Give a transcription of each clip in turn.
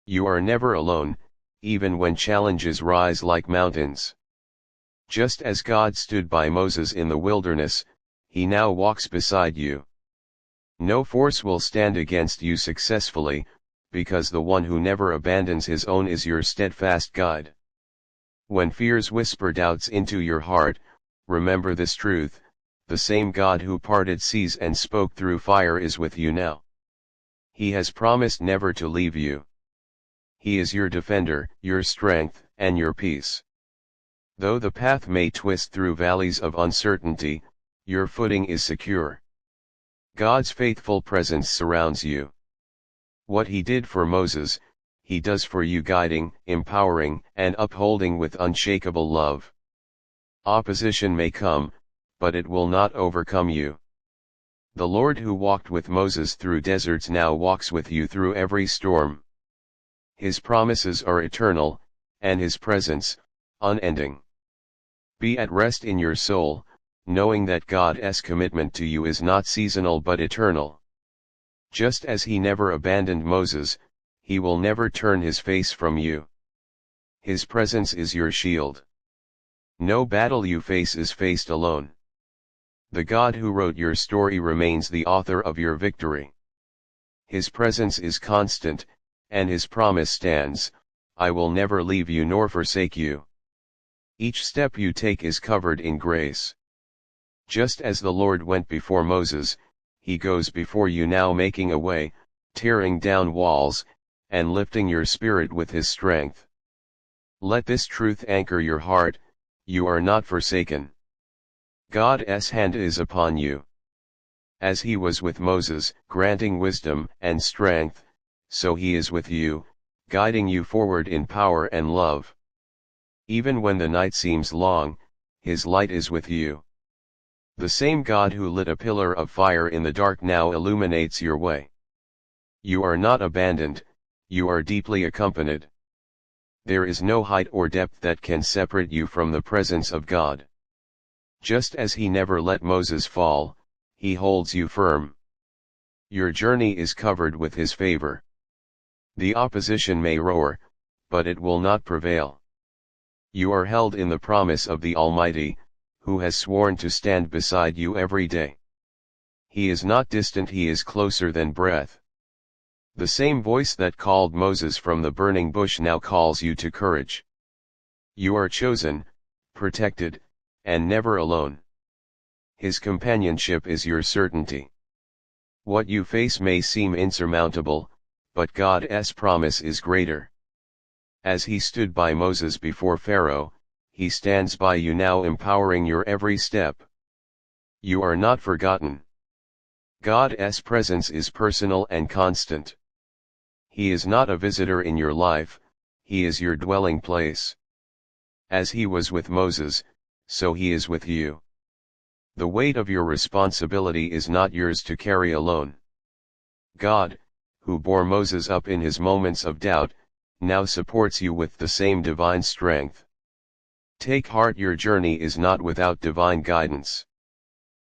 You are never alone, even when challenges rise like mountains. Just as God stood by Moses in the wilderness, he now walks beside you. No force will stand against you successfully, because the one who never abandons his own is your steadfast guide. When fears whisper doubts into your heart, remember this truth: the same God who parted seas and spoke through fire is with you now. He has promised never to leave you. He is your defender, your strength, and your peace. Though the path may twist through valleys of uncertainty, your footing is secure. God's faithful presence surrounds you. What he did for Moses, he does for you, guiding, empowering, and upholding with unshakable love. Opposition may come, but it will not overcome you. The Lord who walked with Moses through deserts now walks with you through every storm. His promises are eternal, and his presence, unending. Be at rest in your soul, knowing that God's commitment to you is not seasonal but eternal. Just as he never abandoned Moses, he will never turn his face from you. His presence is your shield. No battle you face is faced alone. The God who wrote your story remains the author of your victory. His presence is constant, and his promise stands: I will never leave you nor forsake you. Each step you take is covered in grace. Just as the Lord went before Moses, he goes before you now, making a way, tearing down walls, and lifting your spirit with his strength. Let this truth anchor your heart: you are not forsaken. God's hand is upon you. As he was with Moses, granting wisdom and strength, so he is with you, guiding you forward in power and love. Even when the night seems long, his light is with you. The same God who lit a pillar of fire in the dark now illuminates your way. You are not abandoned, you are deeply accompanied. There is no height or depth that can separate you from the presence of God. Just as he never let Moses fall, he holds you firm. Your journey is covered with his favor. The opposition may roar, but it will not prevail. You are held in the promise of the Almighty, who has sworn to stand beside you every day. He is not distant, he is closer than breath. The same voice that called Moses from the burning bush now calls you to courage. You are chosen, protected, and never alone. His companionship is your certainty. What you face may seem insurmountable, but God's promise is greater. As he stood by Moses before Pharaoh, he stands by you now, empowering your every step. You are not forgotten. God's presence is personal and constant. He is not a visitor in your life, he is your dwelling place. As he was with Moses, so he is with you. The weight of your responsibility is not yours to carry alone. God, who bore Moses up in his moments of doubt, now supports you with the same divine strength. Take heart, your journey is not without divine guidance.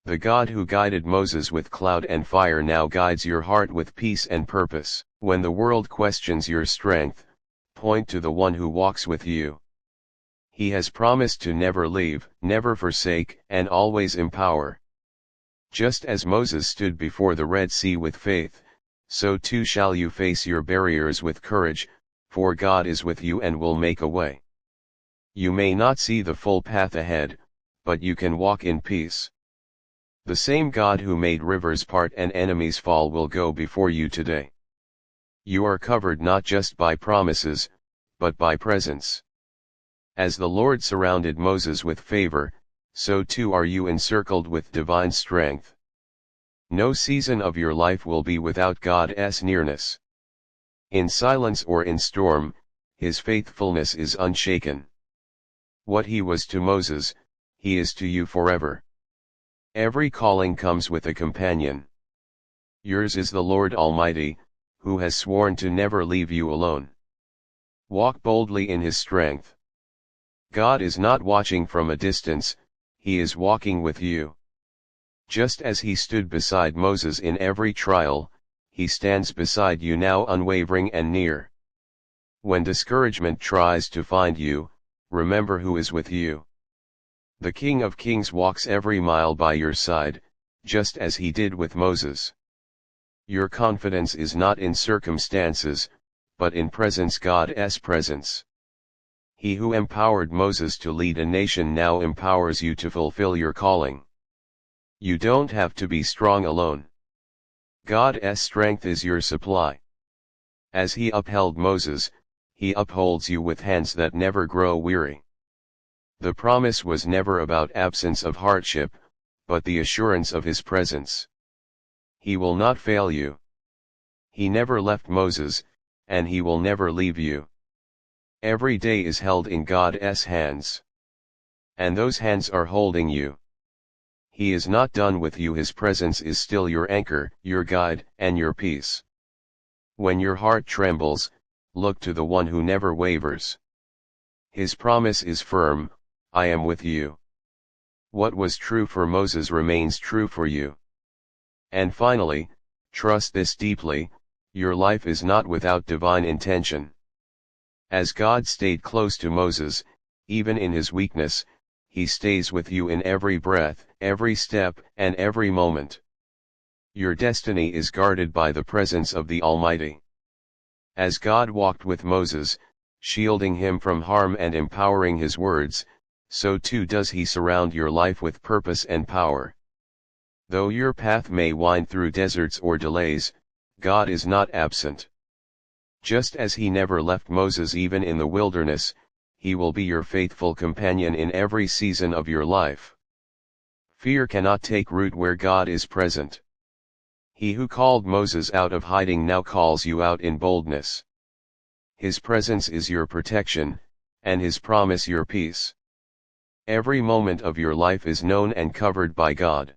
The God who guided Moses with cloud and fire now guides your heart with peace and purpose. When the world questions your strength, point to the one who walks with you. He has promised to never leave, never forsake, and always empower. Just as Moses stood before the Red Sea with faith, so too shall you face your barriers with courage, for God is with you and will make a way. You may not see the full path ahead, but you can walk in peace. The same God who made rivers part and enemies fall will go before you today. You are covered not just by promises, but by presence. As the Lord surrounded Moses with favor, so too are you encircled with divine strength. No season of your life will be without God's nearness. In silence or in storm, his faithfulness is unshaken. What he was to Moses, he is to you forever. Every calling comes with a companion. Yours is the Lord Almighty, who has sworn to never leave you alone. Walk boldly in his strength. God is not watching from a distance, he is walking with you. Just as he stood beside Moses in every trial, he stands beside you now, unwavering and near. When discouragement tries to find you, remember who is with you. The King of Kings walks every mile by your side, just as he did with Moses. Your confidence is not in circumstances, but in presence, God's presence. He who empowered Moses to lead a nation now empowers you to fulfill your calling. You don't have to be strong alone. God's strength is your supply. As he upheld Moses, he upholds you with hands that never grow weary. The promise was never about absence of hardship, but the assurance of his presence. He will not fail you. He never left Moses, and he will never leave you. Every day is held in God's hands. And those hands are holding you. He is not done with you. His presence is still your anchor, your guide, and your peace. When your heart trembles, look to the one who never wavers. His promise is firm, I am with you. What was true for Moses remains true for you. And finally, trust this deeply, your life is not without divine intention. As God stayed close to Moses, even in his weakness, he stays with you in every breath, every step, and every moment. Your destiny is guarded by the presence of the Almighty. As God walked with Moses, shielding him from harm and empowering his words, so too does he surround your life with purpose and power. Though your path may wind through deserts or delays, God is not absent. Just as he never left Moses even in the wilderness, he will be your faithful companion in every season of your life. Fear cannot take root where God is present. He who called Moses out of hiding now calls you out in boldness. His presence is your protection, and his promise your peace. Every moment of your life is known and covered by God.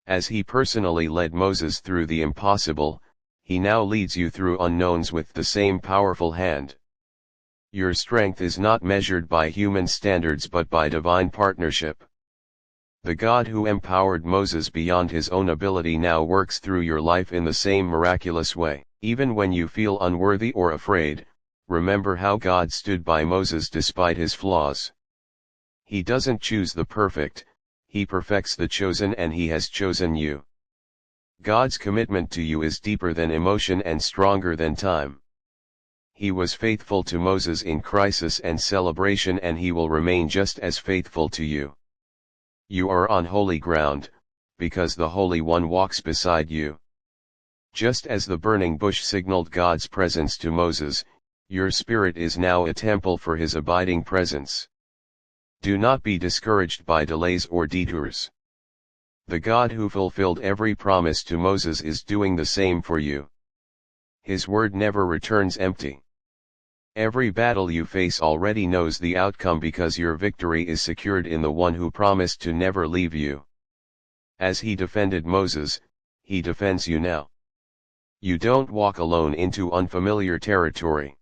As he personally led Moses through the impossible, he now leads you through unknowns with the same powerful hand. Your strength is not measured by human standards but by divine partnership. The God who empowered Moses beyond his own ability now works through your life in the same miraculous way. Even when you feel unworthy or afraid, remember how God stood by Moses despite his flaws. He doesn't choose the perfect, he perfects the chosen, and he has chosen you. God's commitment to you is deeper than emotion and stronger than time. He was faithful to Moses in crisis and celebration, and he will remain just as faithful to you. You are on holy ground, because the Holy One walks beside you. Just as the burning bush signaled God's presence to Moses, your spirit is now a temple for his abiding presence. Do not be discouraged by delays or detours. The God who fulfilled every promise to Moses is doing the same for you. His word never returns empty. Every battle you face already knows the outcome because your victory is secured in the one who promised to never leave you. As he defended Moses, he defends you now. You don't walk alone into unfamiliar territory.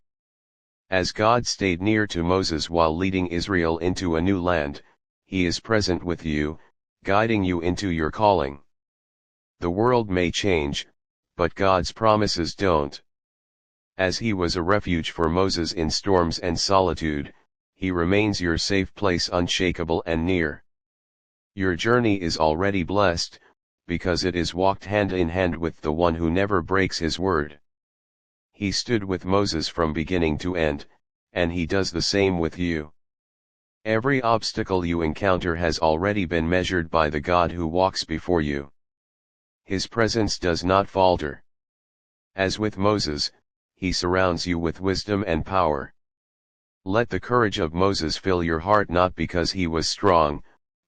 As God stayed near to Moses while leading Israel into a new land, he is present with you, guiding you into your calling. The world may change, but God's promises don't. As he was a refuge for Moses in storms and solitude, he remains your safe place, unshakable and near. Your journey is already blessed, because it is walked hand in hand with the one who never breaks his word. He stood with Moses from beginning to end, and he does the same with you. Every obstacle you encounter has already been measured by the God who walks before you. His presence does not falter. As with Moses, he surrounds you with wisdom and power. Let the courage of Moses fill your heart, not because he was strong,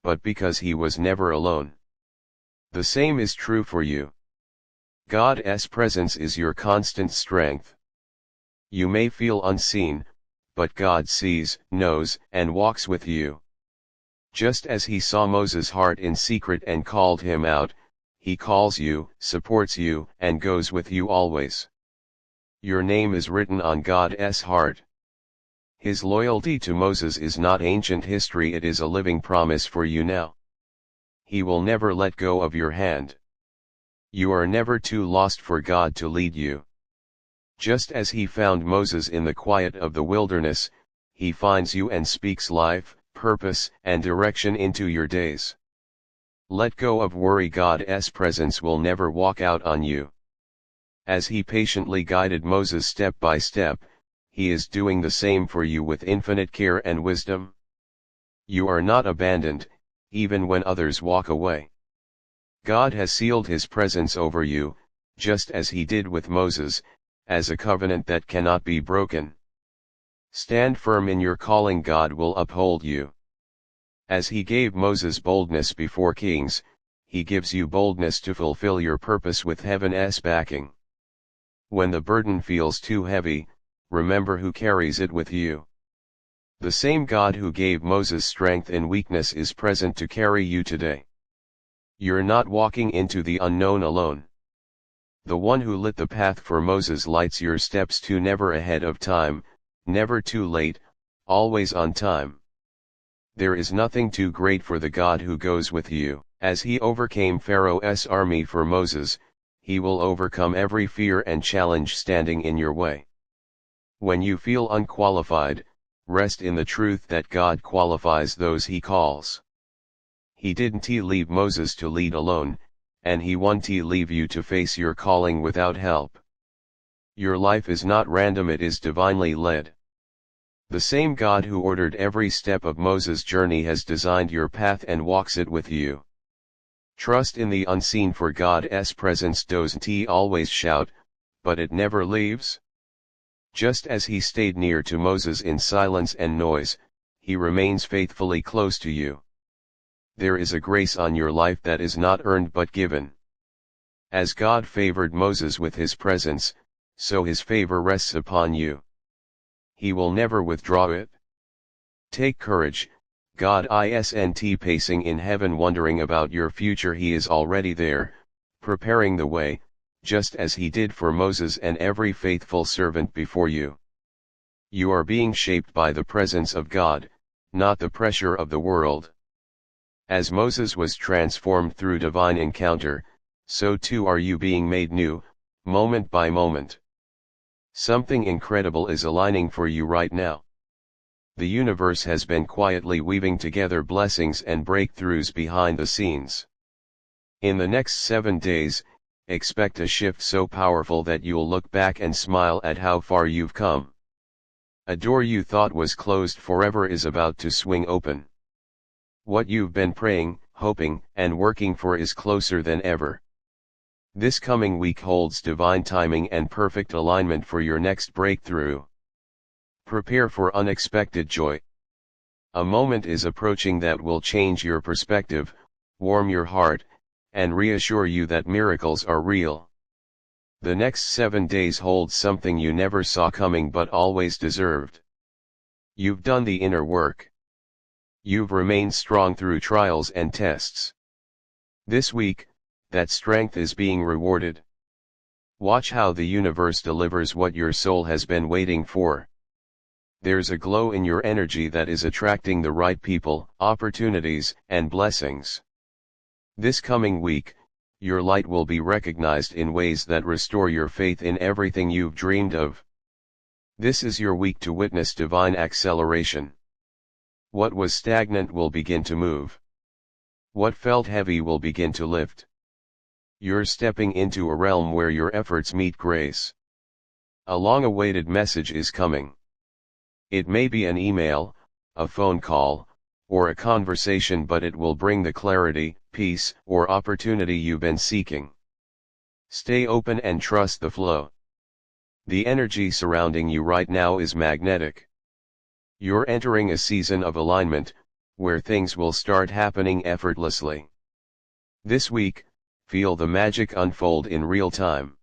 but because he was never alone. The same is true for you. God's presence is your constant strength. You may feel unseen, but God sees, knows, and walks with you. Just as he saw Moses' heart in secret and called him out, he calls you, supports you, and goes with you always. Your name is written on God's heart. His loyalty to Moses is not ancient history, it is a living promise for you now. He will never let go of your hand. You are never too lost for God to lead you. Just as he found Moses in the quiet of the wilderness, he finds you and speaks life, purpose, and direction into your days. Let go of worry. God's presence will never walk out on you. As he patiently guided Moses step by step, he is doing the same for you with infinite care and wisdom. You are not abandoned, even when others walk away. God has sealed his presence over you, just as he did with Moses, as a covenant that cannot be broken. Stand firm in your calling. God will uphold you. As he gave Moses boldness before kings, he gives you boldness to fulfill your purpose with heaven's backing. When the burden feels too heavy, remember who carries it with you. The same God who gave Moses strength in weakness is present to carry you today. You're not walking into the unknown alone. The one who lit the path for Moses lights your steps too. Never ahead of time, never too late, always on time. There is nothing too great for the God who goes with you. As he overcame Pharaoh's army for Moses, he will overcome every fear and challenge standing in your way. When you feel unqualified, rest in the truth that God qualifies those he calls. He didn't leave Moses to lead alone, and he won't leave you to face your calling without help. Your life is not random, it is divinely led. The same God who ordered every step of Moses' journey has designed your path and walks it with you. Trust in the unseen, for God's presence doesn't always shout, but it never leaves. Just as he stayed near to Moses in silence and noise, he remains faithfully close to you. There is a grace on your life that is not earned but given. As God favored Moses with his presence, so his favor rests upon you. He will never withdraw it. Take courage, God isn't pacing in heaven wondering about your future. He is already there, preparing the way, just as he did for Moses and every faithful servant before you. You are being shaped by the presence of God, not the pressure of the world. As Moses was transformed through divine encounter, so too are you being made new, moment by moment. Something incredible is aligning for you right now. The universe has been quietly weaving together blessings and breakthroughs behind the scenes. In the next 7 days, expect a shift so powerful that you'll look back and smile at how far you've come. A door you thought was closed forever is about to swing open. What you've been praying, hoping, and working for is closer than ever. This coming week holds divine timing and perfect alignment for your next breakthrough. Prepare for unexpected joy. A moment is approaching that will change your perspective, warm your heart, and reassure you that miracles are real. The next 7 days hold something you never saw coming but always deserved. You've done the inner work. You've remained strong through trials and tests. This week, that strength is being rewarded. Watch how the universe delivers what your soul has been waiting for. There's a glow in your energy that is attracting the right people, opportunities, and blessings. This coming week, your light will be recognized in ways that restore your faith in everything you've dreamed of. This is your week to witness divine acceleration. What was stagnant will begin to move. What felt heavy will begin to lift. You're stepping into a realm where your efforts meet grace. A long-awaited message is coming. It may be an email, a phone call, or a conversation, but it will bring the clarity, peace, or opportunity you've been seeking. Stay open and trust the flow. The energy surrounding you right now is magnetic. You're entering a season of alignment, where things will start happening effortlessly. This week, feel the magic unfold in real time.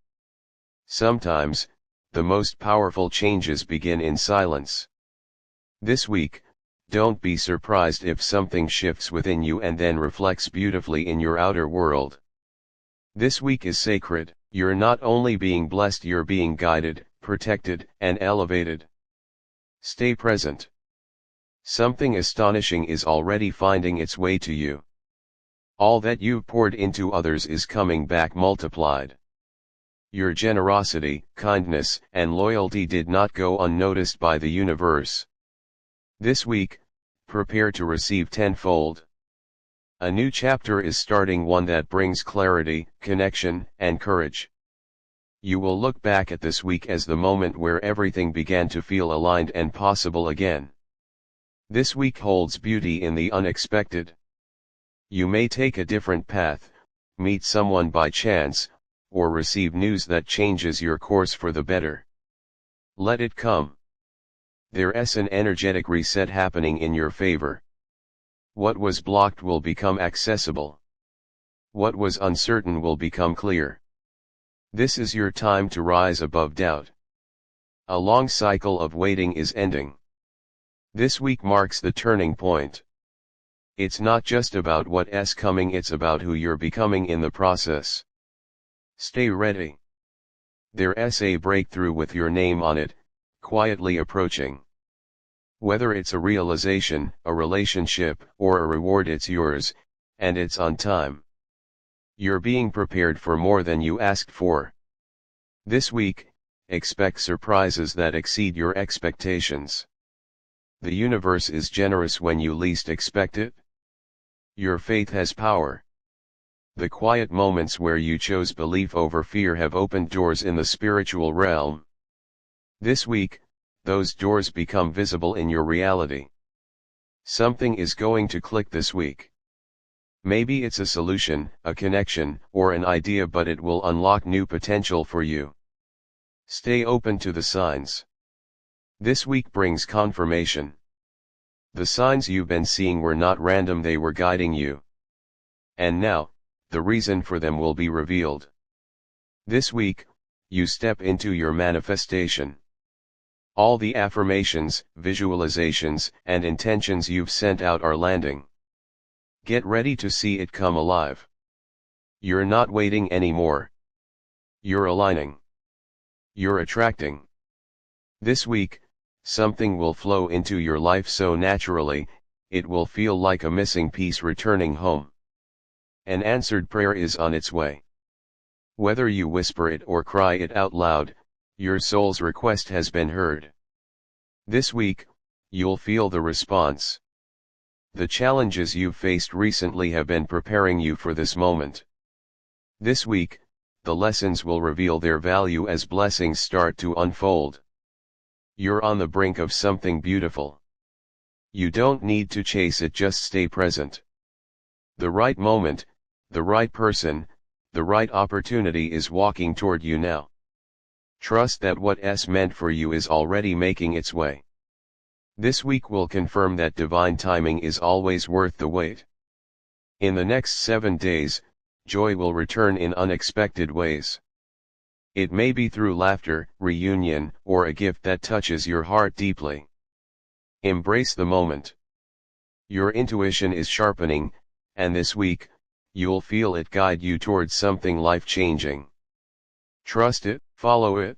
Sometimes, the most powerful changes begin in silence. This week, don't be surprised if something shifts within you and then reflects beautifully in your outer world. This week is sacred. You're not only being blessed, you're being guided, protected, and elevated. Stay present. Something astonishing is already finding its way to you. All that you've poured into others is coming back multiplied. Your generosity, kindness, and loyalty did not go unnoticed by the universe. This week, prepare to receive tenfold. A new chapter is starting, one that brings clarity, connection, and courage. You will look back at this week as the moment where everything began to feel aligned and possible again. This week holds beauty in the unexpected. You may take a different path, meet someone by chance, or receive news that changes your course for the better. Let it come. There's an energetic reset happening in your favor. What was blocked will become accessible. What was uncertain will become clear. This is your time to rise above doubt. A long cycle of waiting is ending. This week marks the turning point. It's not just about what's coming, it's about who you're becoming in the process. Stay ready. There's a breakthrough with your name on it, quietly approaching. Whether it's a realization, a relationship, or a reward, it's yours, and it's on time. You're being prepared for more than you asked for. This week, expect surprises that exceed your expectations. The universe is generous when you least expect it. Your faith has power. The quiet moments where you chose belief over fear have opened doors in the spiritual realm. This week, those doors become visible in your reality. Something is going to click this week. Maybe it's a solution, a connection, or an idea, but it will unlock new potential for you. Stay open to the signs. This week brings confirmation. The signs you've been seeing were not random, they were guiding you. And now, the reason for them will be revealed. This week, you step into your manifestation. All the affirmations, visualizations, and intentions you've sent out are landing. Get ready to see it come alive. You're not waiting anymore. You're aligning. You're attracting. This week, something will flow into your life so naturally, it will feel like a missing piece returning home. An answered prayer is on its way. Whether you whisper it or cry it out loud, your soul's request has been heard. This week, you'll feel the response. The challenges you've faced recently have been preparing you for this moment. This week, the lessons will reveal their value as blessings start to unfold. You're on the brink of something beautiful. You don't need to chase it, just stay present. The right moment, the right person, the right opportunity is walking toward you now. Trust that what's meant for you is already making its way. This week will confirm that divine timing is always worth the wait. In the next 7 days, joy will return in unexpected ways. It may be through laughter, reunion, or a gift that touches your heart deeply. Embrace the moment. Your intuition is sharpening, and this week, you'll feel it guide you towards something life-changing. Trust it, follow it.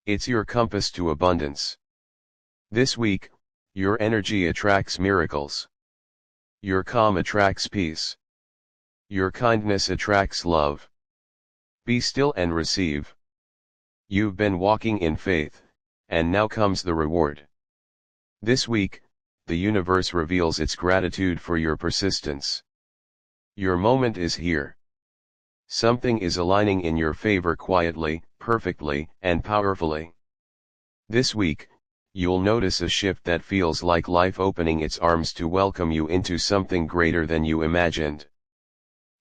It's your compass to abundance. This week, your energy attracts miracles. Your calm attracts peace. Your kindness attracts love. Be still and receive. You've been walking in faith, and now comes the reward. This week, the universe reveals its gratitude for your persistence. Your moment is here. Something is aligning in your favor quietly, perfectly, and powerfully. This week, you'll notice a shift that feels like life opening its arms to welcome you into something greater than you imagined.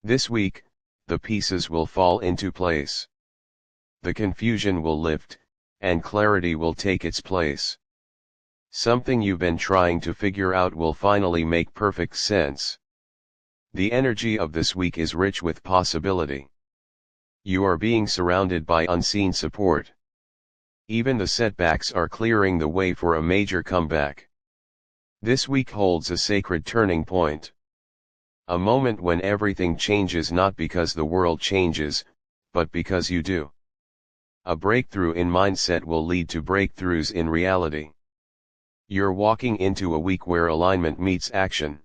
This week, the pieces will fall into place. The confusion will lift, and clarity will take its place. Something you've been trying to figure out will finally make perfect sense. The energy of this week is rich with possibility. You are being surrounded by unseen support. Even the setbacks are clearing the way for a major comeback. This week holds a sacred turning point. A moment when everything changes, not because the world changes, but because you do. A breakthrough in mindset will lead to breakthroughs in reality. You're walking into a week where alignment meets action.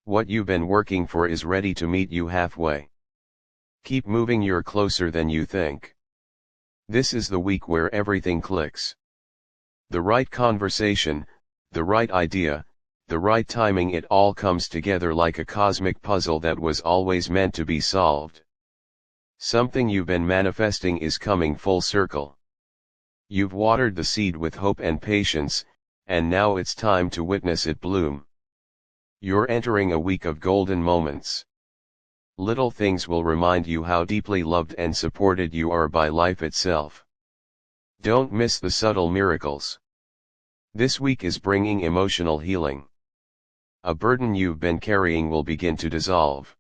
What you've been working for is ready to meet you halfway. Keep moving, you're closer than you think. This is the week where everything clicks. The right conversation, the right idea, the right timing, it all comes together like a cosmic puzzle that was always meant to be solved. Something you've been manifesting is coming full circle. You've watered the seed with hope and patience, and now it's time to witness it bloom. You're entering a week of golden moments. Little things will remind you how deeply loved and supported you are by life itself. Don't miss the subtle miracles. This week is bringing emotional healing. A burden you've been carrying will begin to dissolve.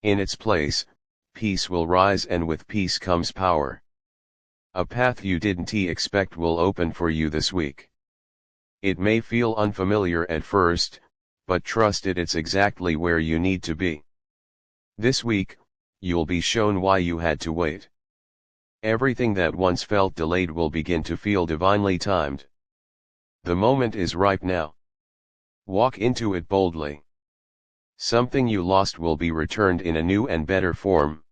In its place, peace will rise, and with peace comes power. A path you didn't expect will open for you this week. It may feel unfamiliar at first, but trust it, it's exactly where you need to be. This week, you'll be shown why you had to wait. Everything that once felt delayed will begin to feel divinely timed. The moment is ripe now. Walk into it boldly. Something you lost will be returned in a new and better form.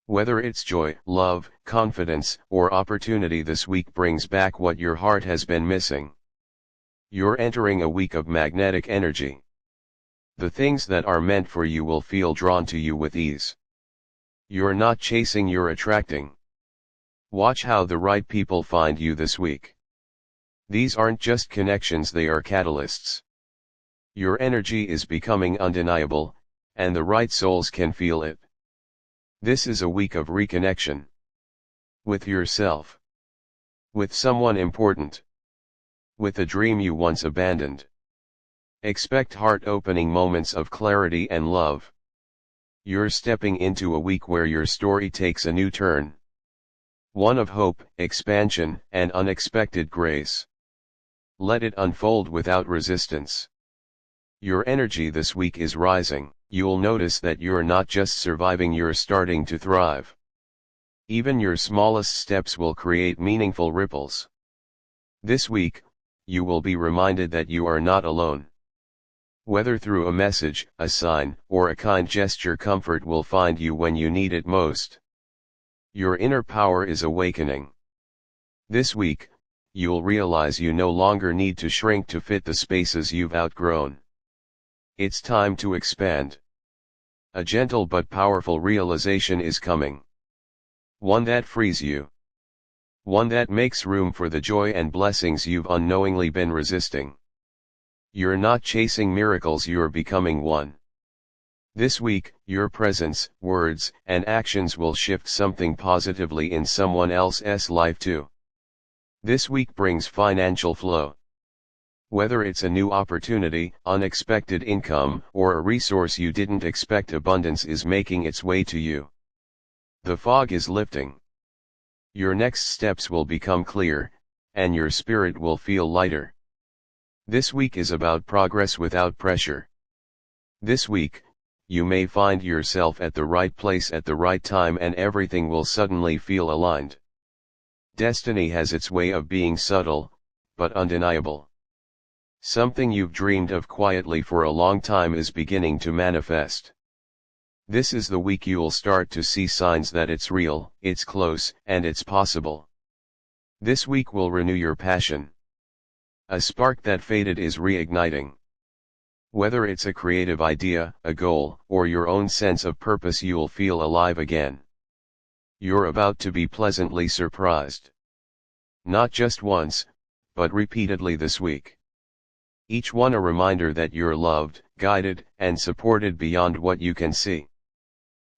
Whether it's joy, love, confidence, or opportunity, this week brings back what your heart has been missing. You're entering a week of magnetic energy. The things that are meant for you will feel drawn to you with ease. You're not chasing, you're attracting. Watch how the right people find you this week. These aren't just connections, they are catalysts. Your energy is becoming undeniable, and the right souls can feel it. This is a week of reconnection. With yourself. With someone important. With a dream you once abandoned. Expect heart-opening moments of clarity and love. You're stepping into a week where your story takes a new turn. One of hope, expansion, and unexpected grace. Let it unfold without resistance. Your energy this week is rising. You'll notice that you're not just surviving, you're starting to thrive. Even your smallest steps will create meaningful ripples. This week, you will be reminded that you are not alone. Whether through a message, a sign, or a kind gesture, comfort will find you when you need it most. Your inner power is awakening. This week, you'll realize you no longer need to shrink to fit the spaces you've outgrown. It's time to expand. A gentle but powerful realization is coming. One that frees you. One that makes room for the joy and blessings you've unknowingly been resisting. You're not chasing miracles, you're becoming one. This week, your presence, words, and actions will shift something positively in someone else's life too. This week brings financial flow. Whether it's a new opportunity, unexpected income, or a resource you didn't expect, abundance is making its way to you. The fog is lifting. Your next steps will become clear, and your spirit will feel lighter. This week is about progress without pressure. This week, you may find yourself at the right place at the right time, and everything will suddenly feel aligned. Destiny has its way of being subtle, but undeniable. Something you've dreamed of quietly for a long time is beginning to manifest. This is the week you'll start to see signs that it's real, it's close, and it's possible. This week will renew your passion. A spark that faded is reigniting. Whether it's a creative idea, a goal, or your own sense of purpose, you'll feel alive again. You're about to be pleasantly surprised. Not just once, but repeatedly this week. Each one a reminder that you're loved, guided, and supported beyond what you can see.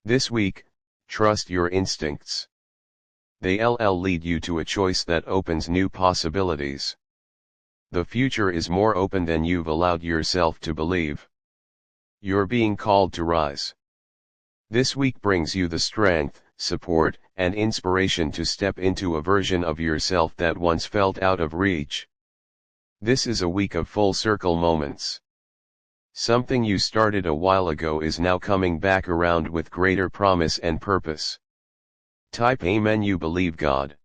This week, trust your instincts. They'll lead you to a choice that opens new possibilities. The future is more open than you've allowed yourself to believe. You're being called to rise. This week brings you the strength, support, and inspiration to step into a version of yourself that once felt out of reach. This is a week of full circle moments. Something you started a while ago is now coming back around with greater promise and purpose. Type Amen, you believe God.